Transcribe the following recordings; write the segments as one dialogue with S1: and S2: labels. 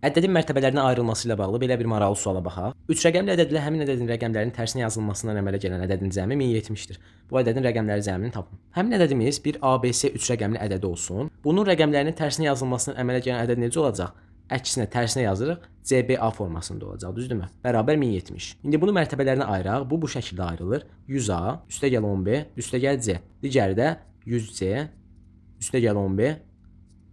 S1: Ədədin mərtəbələrinə ayrılması ilə bağlı belə bir maraqlı suala baxaq. 3 rəqəmli ədədlə həmin ədədin rəqəmlərinin tərsinə yazılmasından əmələ gələn ədədin cəmi 1070-dir. Bu ədədin rəqəmləri cəmini tapın. Həmin ədədimiz bir ABC 3 rəqəmli ədədi olsun. Bunun rəqəmlərinin tərsinə yazılmasından əmələ gələn ədəd necə olacaq? Əksinə tərsinə yazırıq. CBA formasında olacaq, düzdürmü? Bərabər 1070. İndi bunu mərtəbələrinə ayıraq. Bu şəkildə ayrılır. 100A üstəgəl 10B üstəgəl C. Digəri də 100C üstəgəl 10B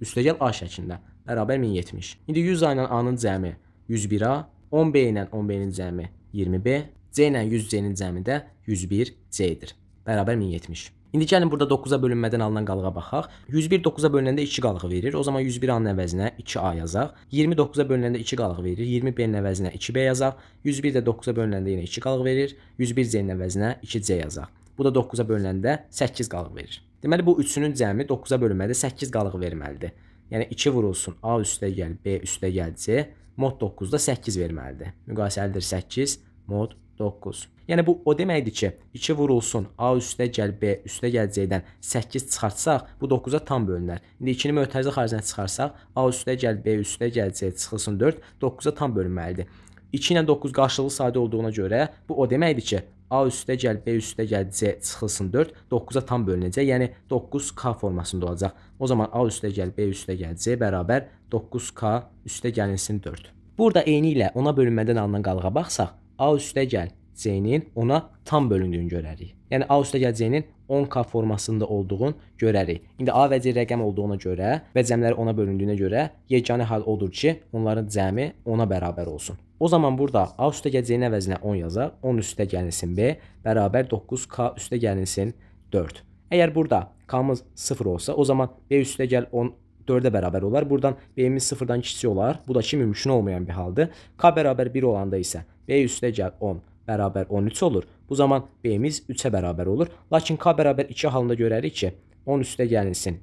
S1: üstəgəl A şəklində. Bərabər 1070. İndi 100A ilə A-nın cəmi 101A, 10B ilə 10B-nin cəmi 20B, C ilə 100C-nin cəmi də 101C-dir. Bərabər 1070. İndi gəlin burada 9-a bölünmədən alınan qalığa baxaq. 101 9-a bölünəndə 2 qalığı verir. O zaman 101A-nın əvəzinə 2A yazaq. 20 9-a bölünəndə 2 qalıq verir. 20B-nin əvəzinə 2B yazaq. 101 də 9-a bölünəndə yenə 2 qalıq verir. 101C-nin əvəzinə 2C yazaq. Bu da 9-a bölünəndə 8 qalıq verir. Deməli bu üçünün cəmi 9-a bölünmədə 8 qalıq verməlidir. Yəni 2 vurulsun A üstəgəl B üstəgəl C mod 9-da 8 verməlidir. Müqayisəlidir 8 mod 9. Yəni bu o deməkdir ki, 2 vurulsun A üstəgəl B üstəgəl C-dən 8 çıxartsaq, bu 9-a tam bölünər. İndi 2-ni mötərizə xaricinə çıxarsaq, A üstəgəl B üstəgəl C çıxılsın 4, 9-a tam bölünməlidir. 2 ilə 9 qarşılıqlı sadə olduğuna görə bu o deməkdir ki, A üstəgəl B üstəgəl C çıxılsın 4, 9-a tam bölünəcək. Yəni 9K formasında olacaq. O zaman A üstəgəl B üstəgəl C bərabər 9K üstəgəlinsin 4. Burada eyni ilə ona bölünmədən alınan qalığa baxsaq, A üstəgəl C-nin ona tam bölündüyünü görərik. Yəni A üstəgəl C-nin 10K formasında olduğunu görərik. İndi A və C rəqəm olduğuna görə və cəmləri 10-a bölündüyünə görə yeganə hal odur ki, onların cəmi 10-a bərabər olsun. O zaman burada A üstəgəl C-nin əvəzinə 10 yazaq. 10 üstəgəlinsin B bərabər 9K üstəgəlinsin 4. Əgər burada K-mız 0 olsa, o zaman B üstəgəl 10 4-ə bərabər olar. Buradan B-miz 0-dan kiçik olar. Bu da ki, mümkün olmayan bir haldır. K bərabər 1 olanda isə B üstəgəl 10 bərabər 13 olur. Bu zaman B-miz 3-ə bərabər olur. Lakin K bərabər 2 halında görərik ki, 10 üstəgəlinsin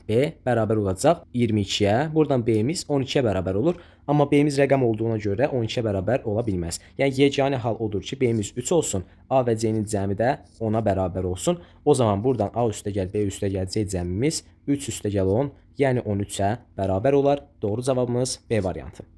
S1: B bərabər olacaq 22-yə. Buradan B-miz 12-yə bərabər olur. Amma B-miz rəqəm olduğuna görə 12-yə bərabər ola bilməz. Yəni yeganə hal odur ki, B-miz 3 olsun, A və C-nin cəmi də 10-a bərabər olsun. O zaman buradan A üstəgəl B üstəgəl C cəmimiz 3 üstəgəl 10, yəni 13-ə bərabər olar. Doğru cavabımız B variantı.